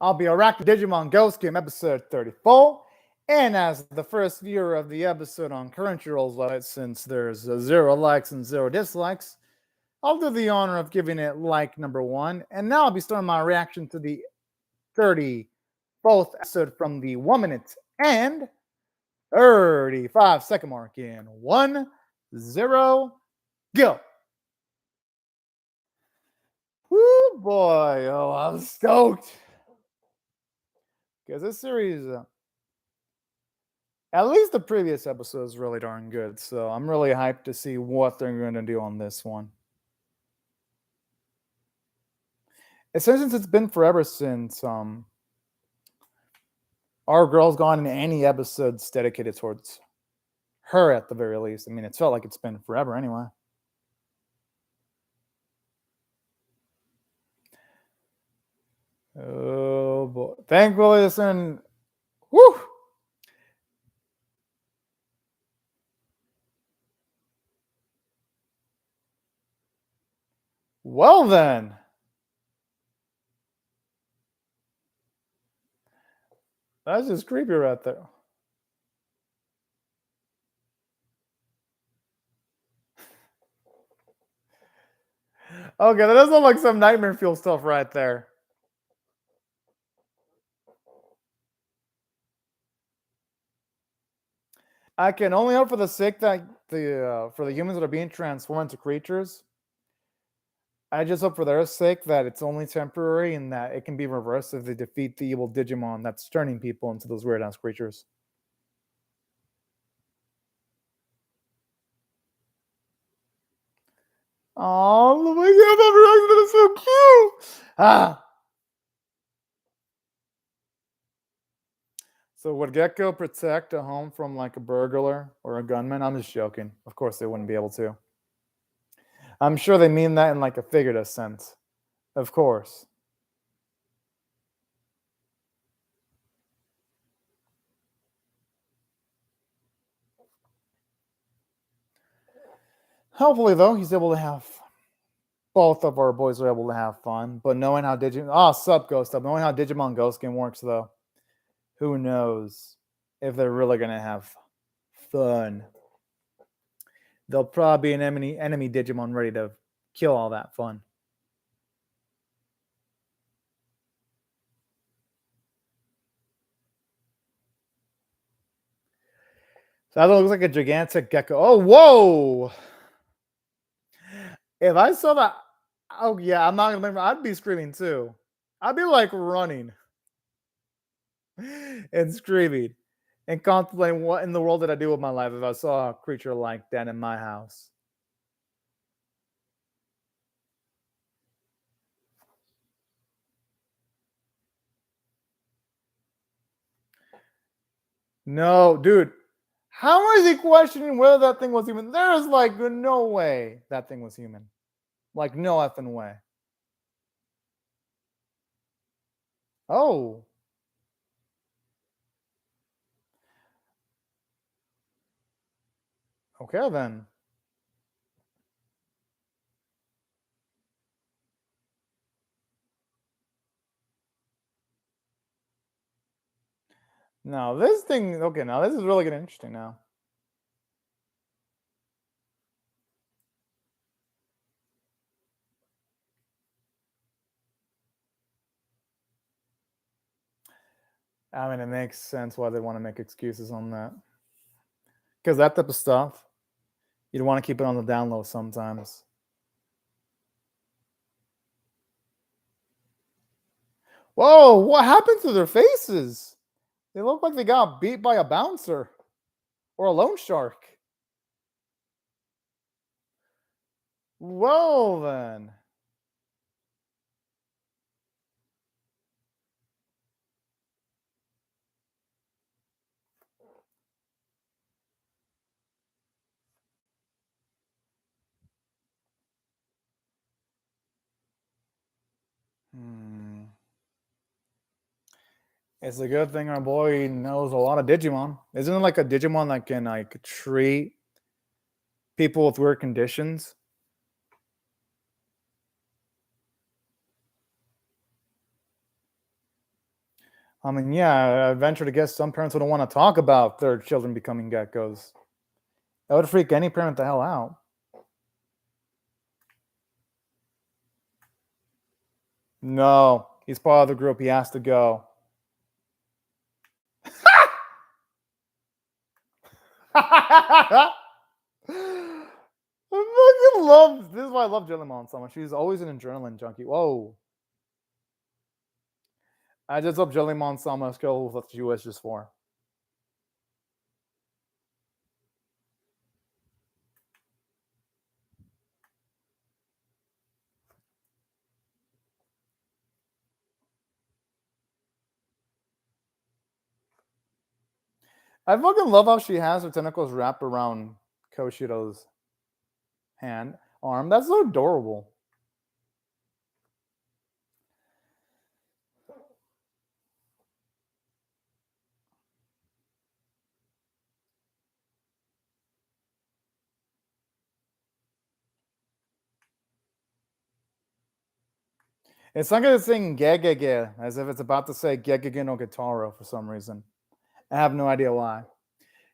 I'll be Arachne Digimon Ghost Game episode 34. And as the first viewer of the episode on Crunchyroll's website, since there's 0 likes and 0 dislikes, I'll do the honor of giving it like number 1. And now I'll be starting my reaction to the 34th episode from the 1 minute and 35-second mark in 1, 0, go. Woo boy, oh, I'm stoked. Because this series, at least the previous episode is really darn good. So I'm really hyped to see what they're going to do on this one. Since it's been forever since our girl's gone in any episodes dedicated towards her at the very least. I mean, it's felt like it's been forever anyway. Oh boy. Thankfully, listen. Woo! Well then. That's just creepy right there. Okay, that does look like some nightmare fuel stuff right there. I can only hope for the sake that for the humans that are being transformed into creatures. I just hope for their sake that it's only temporary and that it can be reversed if they defeat the evil Digimon that's turning people into those weird ass creatures. Oh my god, that reaction is so cute! Ah! So would Gecko protect a home from like a burglar or a gunman? I'm just joking. Of course they wouldn't be able to. I'm sure they mean that in like a figurative sense. Of course. Hopefully, though, he's able to have both of our boys are able to have fun. But knowing how knowing how Digimon Ghost Game works, though, who knows if they're really gonna have fun? There'll probably be an enemy Digimon ready to kill all that fun. So that looks like a gigantic gecko. Oh, whoa! If I saw that, oh yeah, I'm not gonna remember. I'd be screaming too. I'd be like running and screaming and contemplating what in the world did I do with my life if I saw a creature like that in my house. No, dude. How is he questioning whether that thing was human? There is like no way that thing was human. Like no effing way. Oh. Okay then. Now this thing, okay, now this is really getting interesting now. I mean, it makes sense why they want to make excuses on that. Because that type of stuff, you'd want to keep it on the down low sometimes. Whoa, what happened to their faces? They look like they got beat by a bouncer or a loan shark. Well then. It's a good thing our boy knows a lot of Digimon. Isn't it like a Digimon that can like treat people with weird conditions? I mean, yeah, I venture to guess some parents wouldn't want to talk about their children becoming geckos. That would freak any parent the hell out. No, he's part of the group. He has to go. I fucking love this. Is why I love Digimon so much. She's always an adrenaline junkie. Whoa. I just hope Digimon Sama skills what she wishes for. I fucking love how she has her tentacles wrapped around Koshiro's arm. That's so adorable. It's like it's saying gegege, as if it's about to say gegege no Gitaro for some reason. I have no idea why.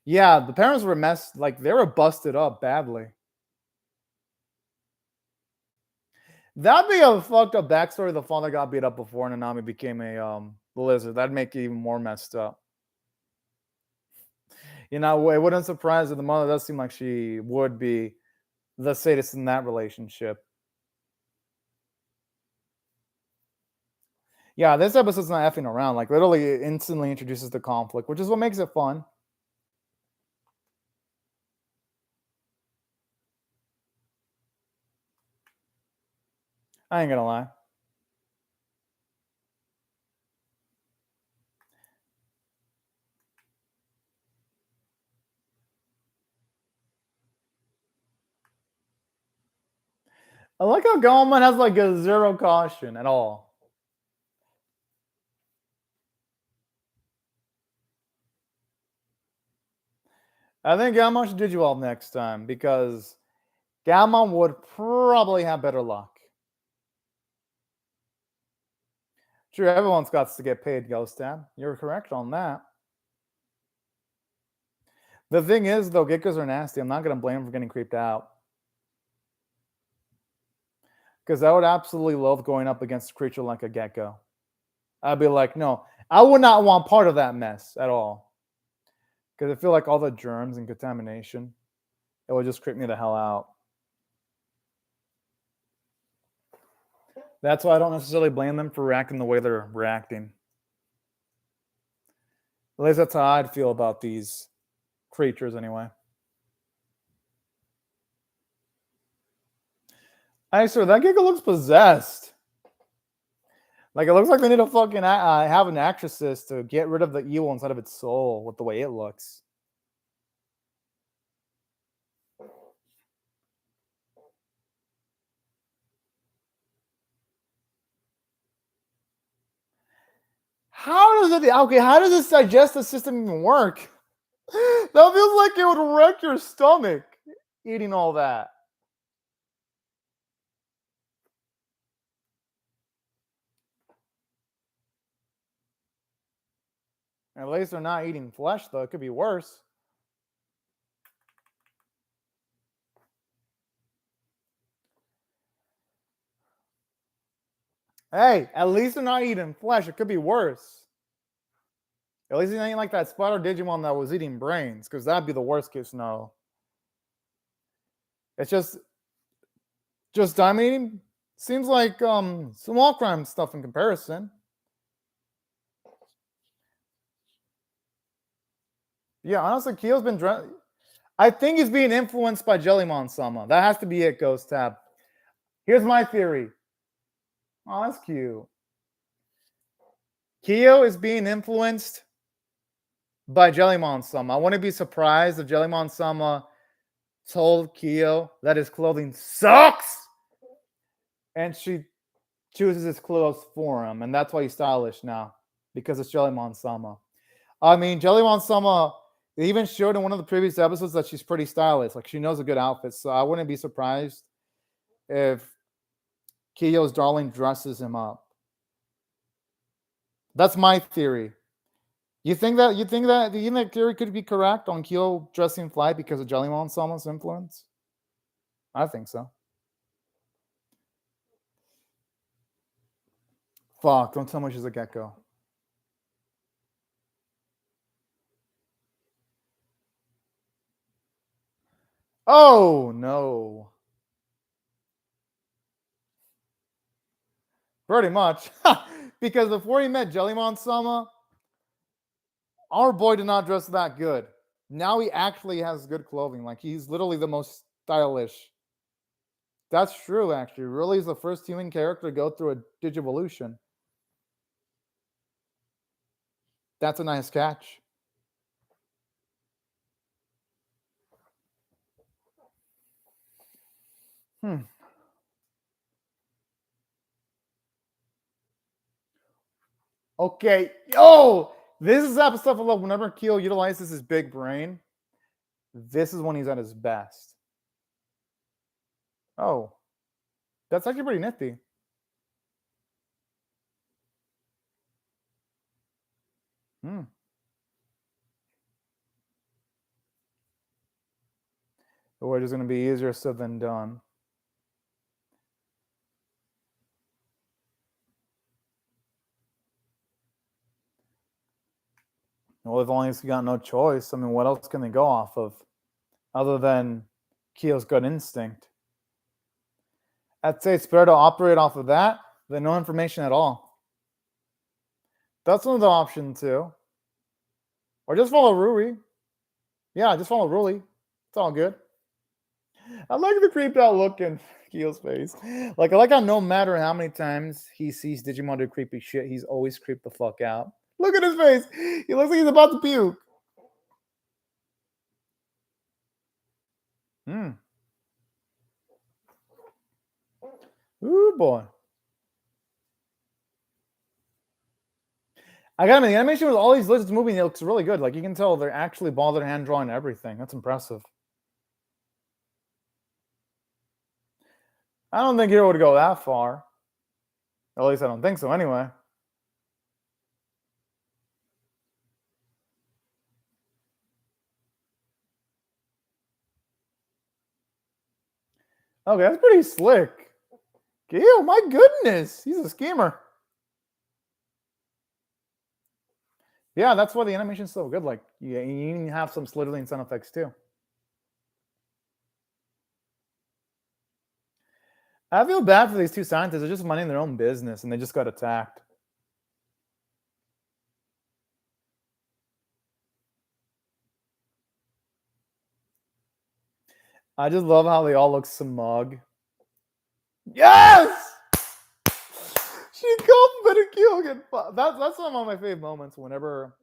Yeah, the parents were messed, like they were busted up badly. That'd be a fucked up backstory. The father got beat up before Nanami became a lizard. That'd make it even more messed up. You know, it wouldn't surprise that the mother does seem like she would be the sadist in that relationship. Yeah, this episode's not effing around. Like, literally, it instantly introduces the conflict, which is what makes it fun. I ain't gonna lie. I like how Galman has like a zero caution at all. I think Galman should Digivolve next time because Galman would probably have better luck. Sure, everyone's got to get paid, Ghost Dad. You're correct on that. The thing is, though, geckos are nasty. I'm not going to blame him for getting creeped out. Because I would absolutely love going up against a creature like a gecko. I'd be like, no, I would not want part of that mess at all. Because I feel like all the germs and contamination, it would just creep me the hell out. That's why I don't necessarily blame them for reacting the way they're reacting. At least that's how I'd feel about these creatures anyway. I swear, that gecko looks possessed. Like, it looks like they need to fucking have an actress to get rid of the evil inside of its soul with the way it looks. How does it, okay, how does this digestive system even work? That feels like it would wreck your stomach eating all that. At least they're not eating flesh, though. It could be worse. Hey, at least they're not eating flesh. It could be worse. At least it ain't like that spider Digimon that was eating brains, because that'd be the worst case scenario. It's just I mean, seems like small crime stuff in comparison. Yeah, honestly, Kyo's been I think he's being influenced by Jellymon Sama. That has to be it, Ghost Tab. Here's my theory. Oh, that's cute. Kyo is being influenced by Jellymon Sama. I wouldn't be surprised if Jellymon Sama told Kyo that his clothing sucks and she chooses his clothes for him. And that's why he's stylish now, because it's Jellymon Sama. I mean, Jellymon Sama, they even showed in one of the previous episodes that she's pretty stylish. Like, she knows a good outfit. So I wouldn't be surprised if Kyo's darling dresses him up. That's my theory. You think that theory could be correct on Kyo dressing fly because of Jellymon Sama's influence? I think so. Fuck, don't tell me she's a gecko. Oh, no. Pretty much. Because before he met Jellymon Sama, our boy did not dress that good. Now he actually has good clothing. Like, he's literally the most stylish. That's true, actually. Really is the first human character to go through a Digivolution. That's a nice catch. Okay. Yo! This is the stuff I love. Whenever Kyo utilizes his big brain, this is when he's at his best. Oh. That's actually pretty nifty. The word is going to be easier said than done. Well, they've only got no choice. I mean, what else can they go off of other than Kyo's gut instinct? I'd say it's better to operate off of that than no information at all. That's another option too. Or just follow Ruri. Yeah, just follow Ruri. It's all good. I like the creeped out look in Kyo's face. Like, I like how no matter how many times he sees Digimon do creepy shit, he's always creeped the fuck out. Look at his face. He looks like he's about to puke. Ooh, boy. I gotta admit, the animation with all these lizards moving, it looks really good. Like, you can tell they're actually bothered hand drawing everything. That's impressive. I don't think Hero would go that far. At least I don't think so anyway. Okay, that's pretty slick. Ew, my goodness. He's a schemer. Yeah, that's why the animation's so good. Like, you even have some slittering sound effects too. I feel bad for these two scientists. They're just minding their own business and they just got attacked. I just love how they all look smug. Yes! She complimented Kyo again. That's one of my favorite moments whenever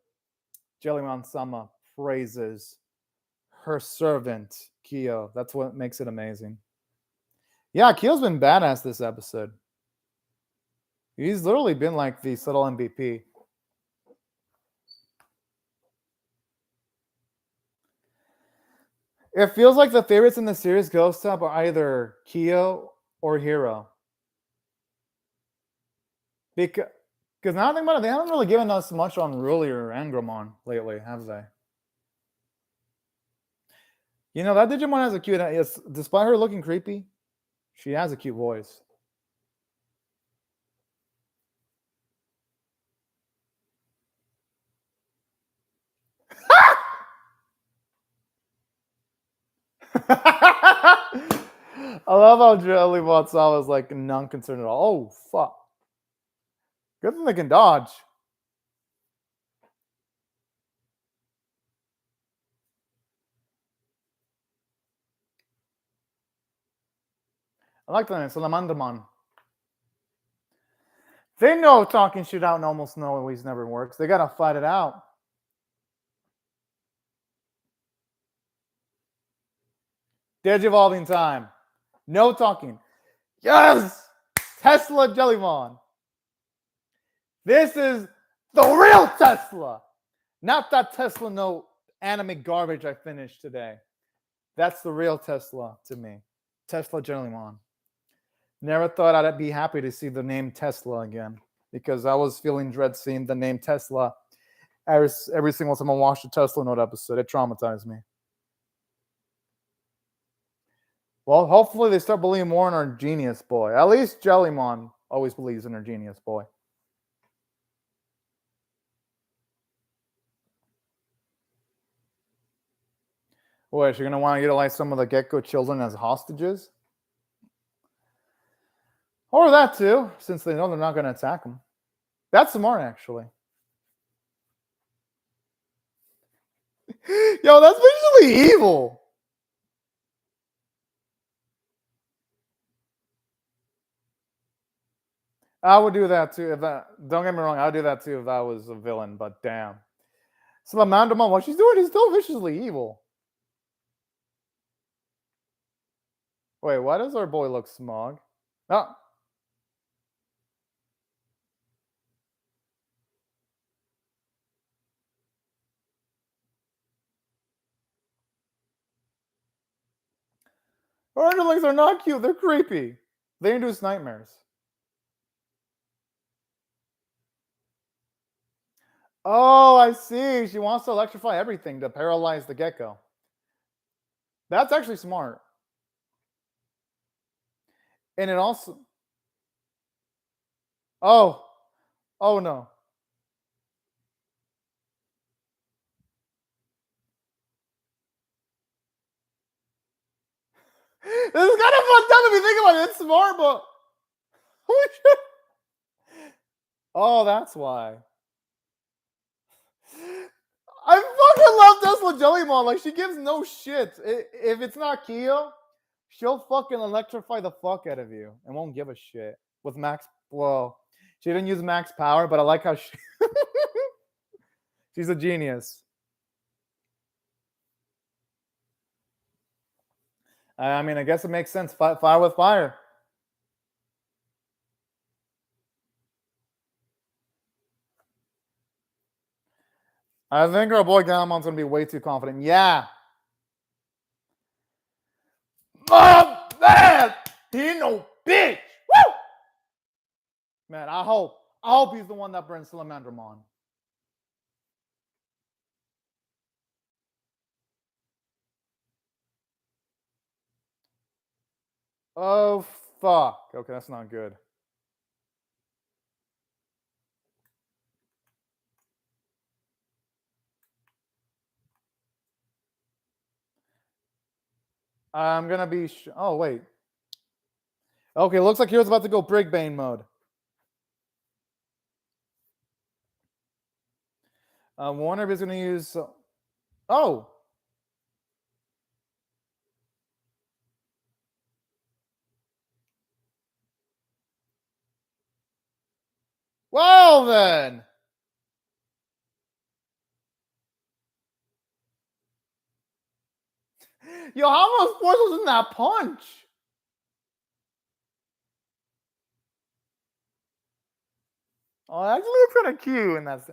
Jellymon Sama praises her servant, Kyo. That's what makes it amazing. Yeah, Kyo's been badass this episode. He's literally been like the subtle MVP. It feels like the favorites in the series Ghost Up are either Kyo or Hero. Because now I think about it, they haven't really given us much on Ruli or Angramon lately, have they? You know, that Digimon has a cute, despite her looking creepy, she has a cute voice. I love how Jellymon Sama is like non-concerned at all. Oh, fuck. Good thing they can dodge. I like that. Salamandamon. They know talking shit out and almost know always never works. They gotta fight it out. Digivolving time. No talking. Yes! Tesla Jellymon. This is the real Tesla. Not that Tesla no anime garbage I finished today. That's the real Tesla to me. Tesla Jellymon. Never thought I'd be happy to see the name Tesla again because I was feeling dread seeing the name Tesla every single time I watched the Tesla Note episode. It traumatized me. Well, hopefully they start believing more in our genius boy. At least Jellymon always believes in her genius boy. What, is she going to want to utilize some of the Gecko children as hostages? Or that too, since they know they're not going to attack them. That's smart, actually. Yo, that's visually evil. I would do that too. Don't get me wrong, I would do that too if that was a villain, but damn. Salamandamon, what she's doing is still viciously evil. Wait, why does our boy look smug? Oh. Our underlings are not cute, they're creepy. They induce nightmares. Oh, I see. She wants to electrify everything to paralyze the gecko. That's actually smart. And it also... Oh. Oh, no. This is kind of fucked up if you think about it. It's smart, but... Oh, that's why. I fucking love Tesla Jellymon. Like, she gives no shit. If it's not Kyo, she'll fucking electrify the fuck out of you and won't give a shit. With max... Well, she didn't use max power, but I like how she... She's a genius. I mean, I guess it makes sense. Fire with fire. I think our boy Galamon's going to be way too confident. Yeah. Oh, man! He ain't no bitch! Woo! Man, I hope he's the one that burns Salamandramon. Oh, fuck. Okay, that's not good. I'm going to be... Oh, wait. Okay, looks like Hero's about to go Brigbane mode. Warner is going to use... Oh! Well, then! Yo, how much force was in that punch? Oh, that actually looks kind of cute in that.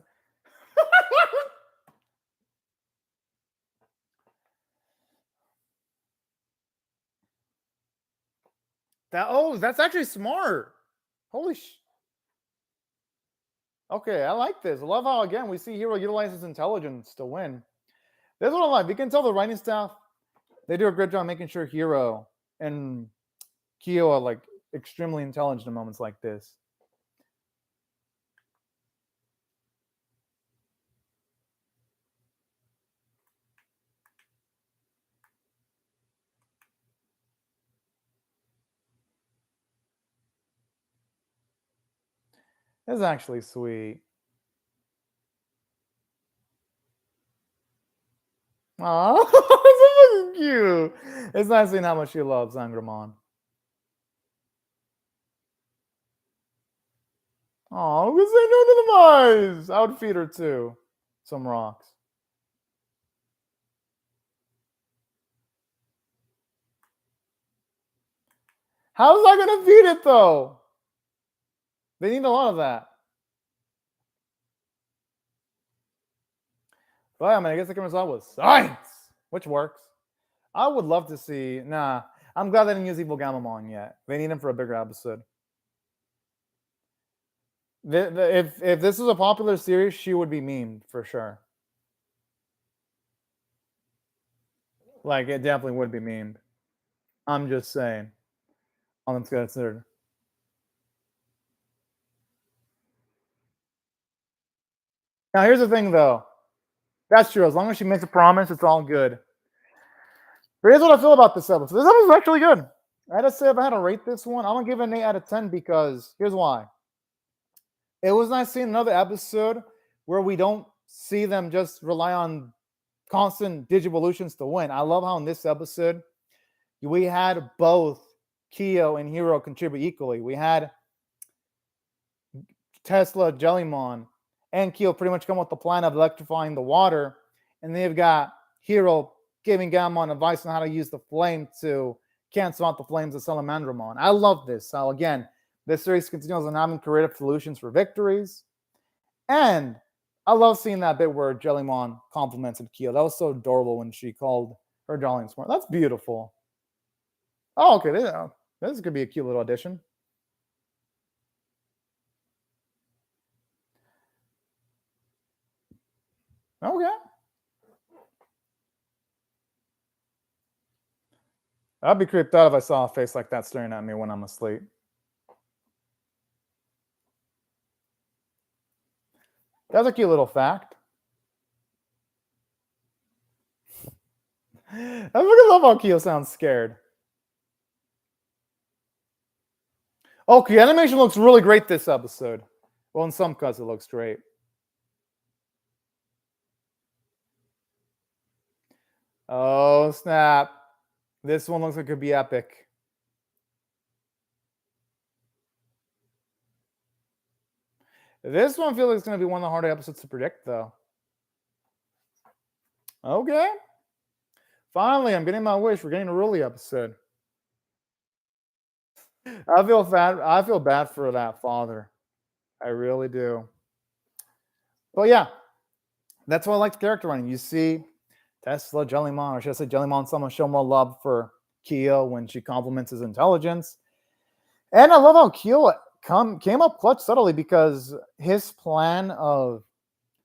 That's actually smart. Holy sh... Okay, I like this. I love how, again, we see Hero utilizes intelligence to win. This is what I like. We can tell the writing staff, they do a great job making sure Hero and Kyo are, like, extremely intelligent in moments like this. This is actually sweet. Aw, it's so cute. It's nice seeing how much she loves Angramon. Oh, we say no to the mice. I would feed her too. Some rocks. How's that gonna feed it though? They need a lot of that. But I mean, I guess the comes out with science, which works. I would love to see. Nah, I'm glad they didn't use Evil Gamamon yet. They need him for a bigger episode. If this was a popular series, she would be memed for sure. Like it definitely would be memed. I'm just saying. All things considered. Now here's the thing though. That's true. As long as she makes a promise, it's all good. But here's what I feel about this episode. This episode is actually good. I had to say if I had to rate this one, I'm gonna give it an 8 out of 10 because here's why. It was nice seeing another episode where we don't see them just rely on constant digivolutions to win. I love how in this episode we had both Kyo and Hero contribute equally. We had Tesla, Jellymon, and Kyo pretty much come with the plan of electrifying the water, and they've got Hero giving Gammon advice on how to use the flame to cancel out the flames of Salamandramon. I love this. So again, this series continues on having creative solutions for victories, and I love seeing that bit where Jellymon complimented Kyo. That was so adorable when she called her darling smart. That's beautiful. Oh, okay. This could be a cute little addition. Okay. I'd be creeped out if I saw a face like that staring at me when I'm asleep. That's a cute little fact. I fucking love how Kyo sounds scared. Okay, animation looks really great this episode. Well, in some cuts it looks great. Oh, snap. This one looks like it could be epic. This one feels like it's going to be one of the harder episodes to predict, though. Okay. Finally, I'm getting my wish. We're getting a really episode. I feel bad for that father. I really do. But yeah, that's why I like the character running. You see Tesla, Jellymon, or should I say Jellymon, someone show more love for Kyo when she compliments his intelligence. And I love how Kyo came up clutch subtly because his plan of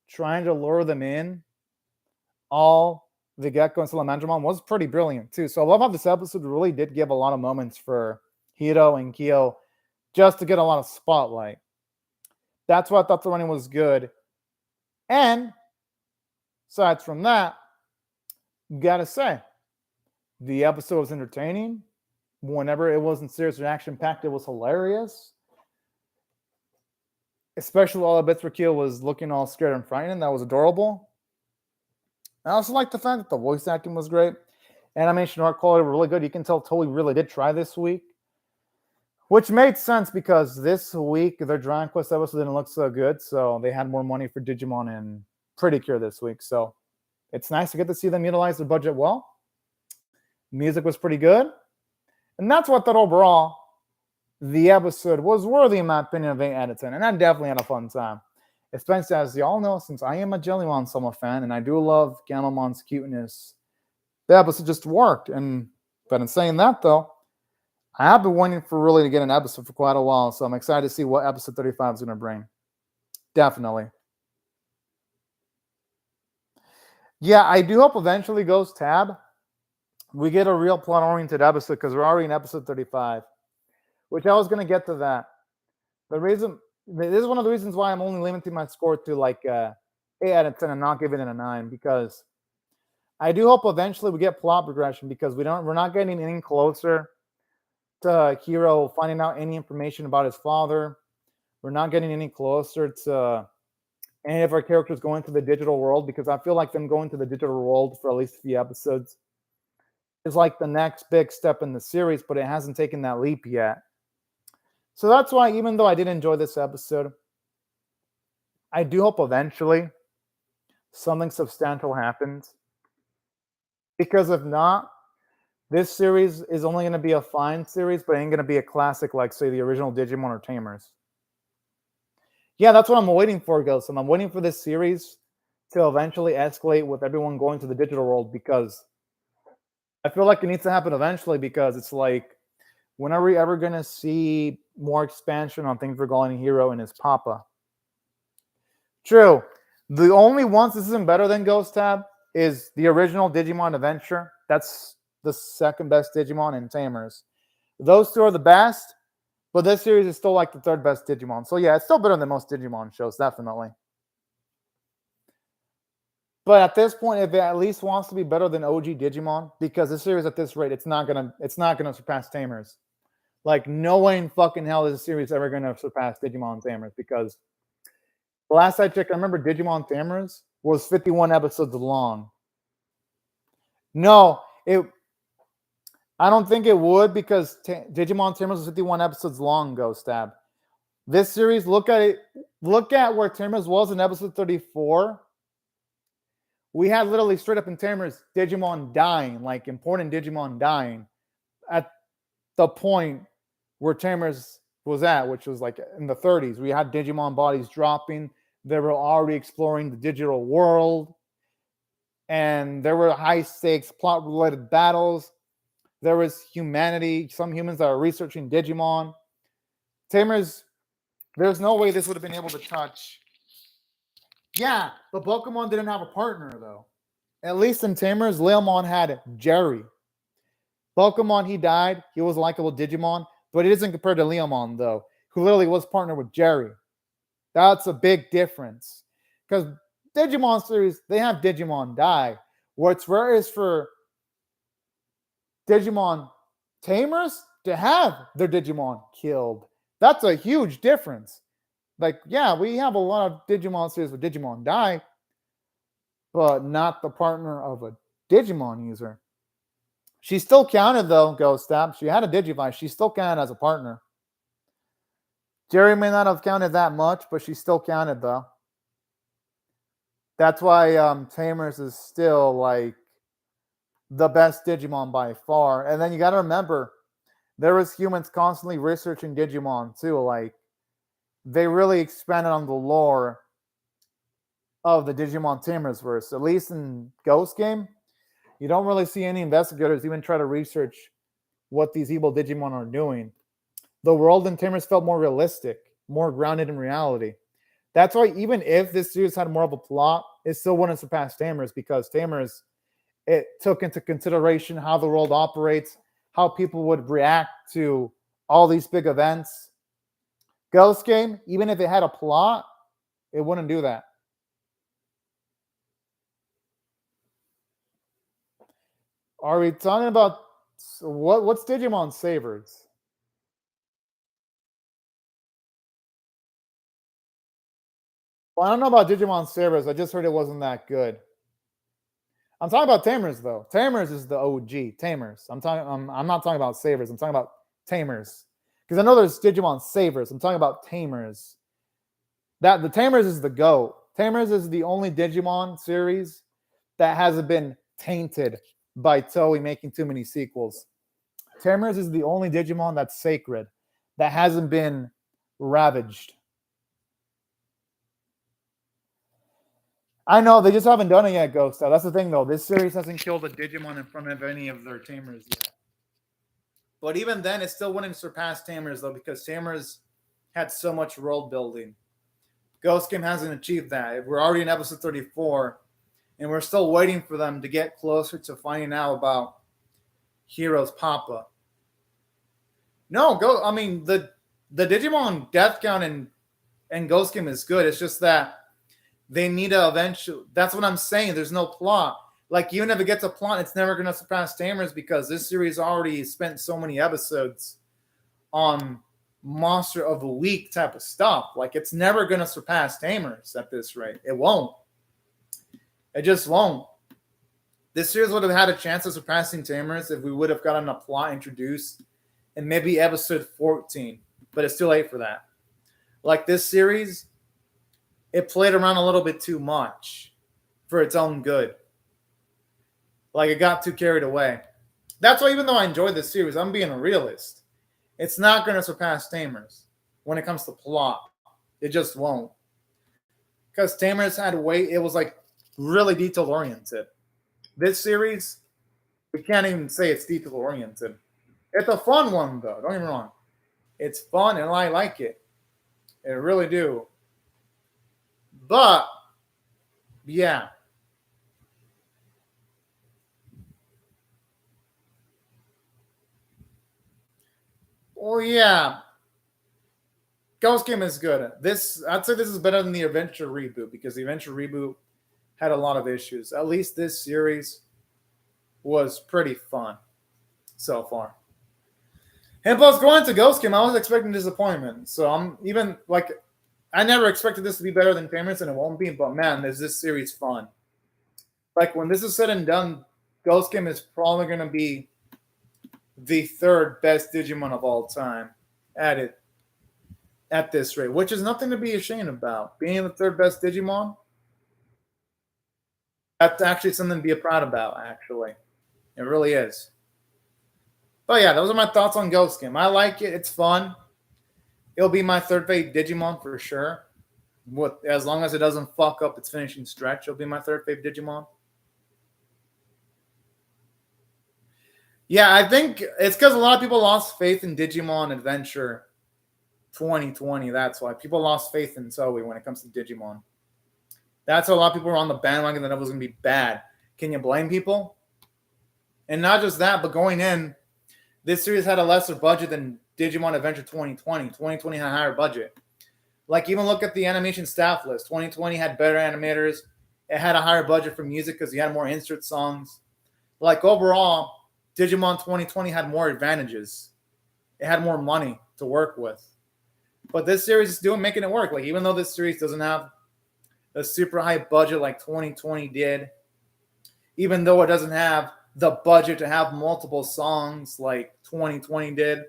trying to lure them in, all the Gecko and Salamandramon, was pretty brilliant too. So I love how this episode really did give a lot of moments for Hiro and Kyo just to get a lot of spotlight. That's why I thought the running was good. And aside from that, gotta say, the episode was entertaining. Whenever it wasn't serious or action packed, it was hilarious. Especially all the bits where Kyo was looking all scared and frightened. That was adorable. I also like the fact that the voice acting was great. Animation art quality were really good. You can tell Toei really did try this week. Which made sense because this week their Dragon Quest episode didn't look so good. So they had more money for Digimon and Pretty Cure this week. So it's nice to get to see them utilize their budget well. Music was pretty good. And that's what I thought overall the episode was worthy, in my opinion, of 8 out of 10. And I definitely had a fun time. Especially as y'all know, since I am a Jellymon Summer fan and I do love Gamamon's cuteness, the episode just worked. But in saying that, though, I have been waiting for really to get an episode for quite a while. So I'm excited to see what episode 35 is going to bring. Definitely. Yeah, I do hope eventually Ghost Tab we get a real plot-oriented episode because we're already in episode 35, which I was going to get to that. This is one of the reasons why I'm only limiting my score to like 8 out of 10 and not giving it a 9, because I do hope eventually we get plot progression because we're not getting any closer to Hiro finding out any information about his father. We're not getting any closer to any of our characters going to the digital world, because I feel like them going to the digital world for at least a few episodes is like the next big step in the series, but it hasn't taken that leap yet. So that's why, even though I did enjoy this episode, I do hope eventually something substantial happens. Because if not, this series is only going to be a fine series, but it ain't going to be a classic like, say, the original Digimon or Tamers. Yeah, that's what I'm waiting for, Ghost. I'm waiting for this series to eventually escalate with everyone going to the digital world, because I feel like it needs to happen eventually, because it's like, when are we ever going to see more expansion on things regarding Hero and his papa. True. The only ones this isn't better than Ghost Tab is the original Digimon Adventure. That's the second best Digimon, and Tamers. Those two are the best, but this series is still like the third best Digimon. So yeah, it's still better than most Digimon shows, definitely. But at this point, if it at least wants to be better than OG Digimon, because this series at this rate, it's not gonna surpass Tamers. Like, no way in fucking hell is this series ever gonna surpass Digimon Tamers, because the last I checked, I remember Digimon Tamers was 51 episodes long. No, I don't think it would, because Digimon Tamers was 51 episodes long, Ghost Tab. This series, look at where Tamers was in episode 34. We had literally straight up in Tamers Digimon dying, like important Digimon dying at the point where Tamers was at, which was like in the 30s. We had Digimon bodies dropping. They were already exploring the digital world. And there were high stakes plot related battles. There was humanity, some humans that are researching Digimon. Tamers, there's no way this would have been able to touch. Yeah, but Pokemon didn't have a partner, though. At least in Tamers, Leomon had Jerry. Pokemon, he died. He was a likable Digimon, but it isn't compared to Leomon, though, who literally was partnered with Jerry. That's a big difference. Because Digimon series, they have Digimon die. What's rare is for Digimon Tamers to have their Digimon killed. That's a huge difference. Like, yeah, we have a lot of Digimon series where Digimon die, but not the partner of a Digimon user. She still counted, though, Ghost Tab. She had a Digivice. She still counted as a partner. Jerry may not have counted that much, but she still counted, though. That's why Tamers is still, like, the best Digimon by far. And then you got to remember, there was humans constantly researching Digimon, too. Like, they really expanded on the lore of the Digimon Tamers verse. At least in Ghost Game, you don't really see any investigators even try to research what these evil Digimon are doing. The world in Tamers felt more realistic, more grounded in reality. That's why even if this series had more of a plot, it still wouldn't surpass Tamers, because Tamers, it took into consideration how the world operates, how people would react to all these big events. Ghost Game, even if it had a plot, it wouldn't do that. Are we talking about what's Digimon Savers? Well, I don't know about Digimon Savers. I just heard it wasn't that good. I'm talking about Tamers, though. Tamers is the OG. Tamers. I'm not talking about Savers. I'm talking about Tamers. Because I know there's Digimon Savers. I'm talking about Tamers. The Tamers is the GOAT. Tamers is the only Digimon series that hasn't been tainted by Toei making too many sequels. Tamers is the only Digimon that's sacred, that hasn't been ravaged. I know, they just haven't done it yet, Ghost. That's the thing, though. This series hasn't killed a Digimon in front of any of their Tamers yet. But even then, it still wouldn't surpass Tamers, though, because Tamers had so much world building. Ghost Game hasn't achieved that. We're already in episode 34, and we're still waiting for them to get closer to finding out about Hero's Papa. No, the Digimon death count in Ghost Game is good. It's just that they need to eventually. That's what I'm saying. There's no plot. Like, even if it gets a plot, it's never going to surpass Tamers, because this series already spent so many episodes on Monster of the Week type of stuff. Like, it's never going to surpass Tamers at this rate. It won't. It just won't. This series would have had a chance of surpassing Tamers if we would have gotten a plot introduced in maybe episode 14. But it's too late for that. Like, this series, it played around a little bit too much for its own good. Like, it got too carried away. That's why, even though I enjoyed this series, I'm being a realist. It's not going to surpass Tamers when it comes to plot. It just won't. Because Tamers had it was like really detail oriented. This series, we can't even say it's detail oriented. It's a fun one, though. Don't get me wrong. It's fun and I like it. I really do. But yeah. Well, yeah. Ghost Game is good. I'd say this is better than the Adventure reboot because the Adventure reboot had a lot of issues. At least this series was pretty fun so far. And plus, going to Ghost Game, I was expecting disappointment. So I'm even like, I never expected this to be better than Famous, and it won't be. But man, is this series fun? Like when this is said and done, Ghost Game is probably going to be the third best Digimon of all time at this rate, which is nothing to be ashamed about. Being the third best Digimon, that's actually something to be proud about, actually. It really is. But yeah, those are my thoughts on Ghost Game. I like it. It's fun. It'll be my third favorite Digimon for sure. As long as it doesn't fuck up its finishing stretch, it'll be my third favorite Digimon. Yeah, I think it's because a lot of people lost faith in Digimon Adventure 2020. That's why people lost faith in Zoe when it comes to Digimon. That's why a lot of people were on the bandwagon that it was going to be bad. Can you blame people? And not just that, but going in, this series had a lesser budget than Digimon Adventure 2020. 2020 had a higher budget. Like, even look at the animation staff list. 2020 had better animators. It had a higher budget for music because you had more insert songs. Like, overall, Digimon 2020 had more advantages. It had more money to work with. But this series is making it work. Like, even though this series doesn't have a super high budget like 2020 did, even though it doesn't have the budget to have multiple songs like 2020 did.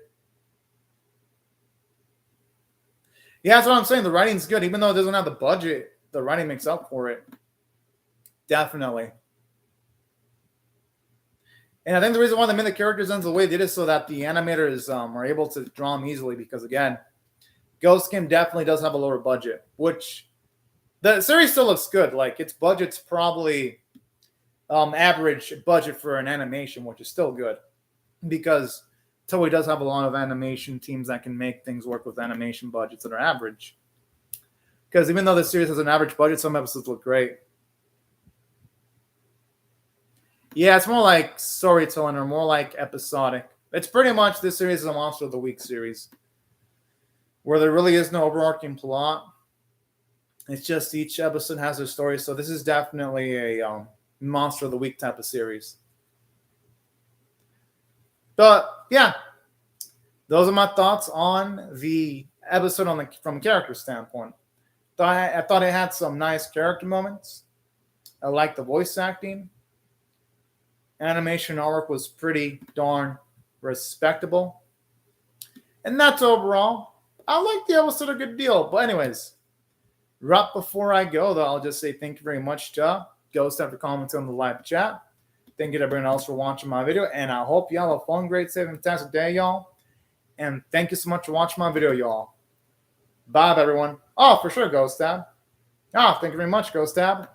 Yeah, that's what I'm saying. The writing's good. Even though it doesn't have the budget, the writing makes up for it. Definitely. And I think the reason why they made the characters into the way they did is so that the animators are able to draw them easily because, again, Ghost Game definitely does have a lower budget, which the series still looks good. Like, its budget's probably average budget for an animation, which is still good because Toei does have a lot of animation teams that can make things work with animation budgets that are average. Because even though the series has an average budget, some episodes look great. Yeah, it's more like storytelling or more like episodic. It's pretty much this series is a Monster of the Week series where there really is no overarching plot. It's just each episode has their story. So this is definitely a Monster of the Week type of series. But yeah, those are my thoughts on the episode from a character standpoint. I thought it had some nice character moments. I liked the voice acting. Animation artwork was pretty darn respectable. And that's overall. I like the episode a good deal. But anyways, right before I go, though, I'll just say thank you very much to Ghost for commenting on the live chat. Thank you to everyone else for watching my video. And I hope y'all have a fun, great, safe, and fantastic day, y'all. And thank you so much for watching my video, y'all. Bye, everyone. Oh, for sure, Ghost Tab. Oh, thank you very much, Ghost Tab.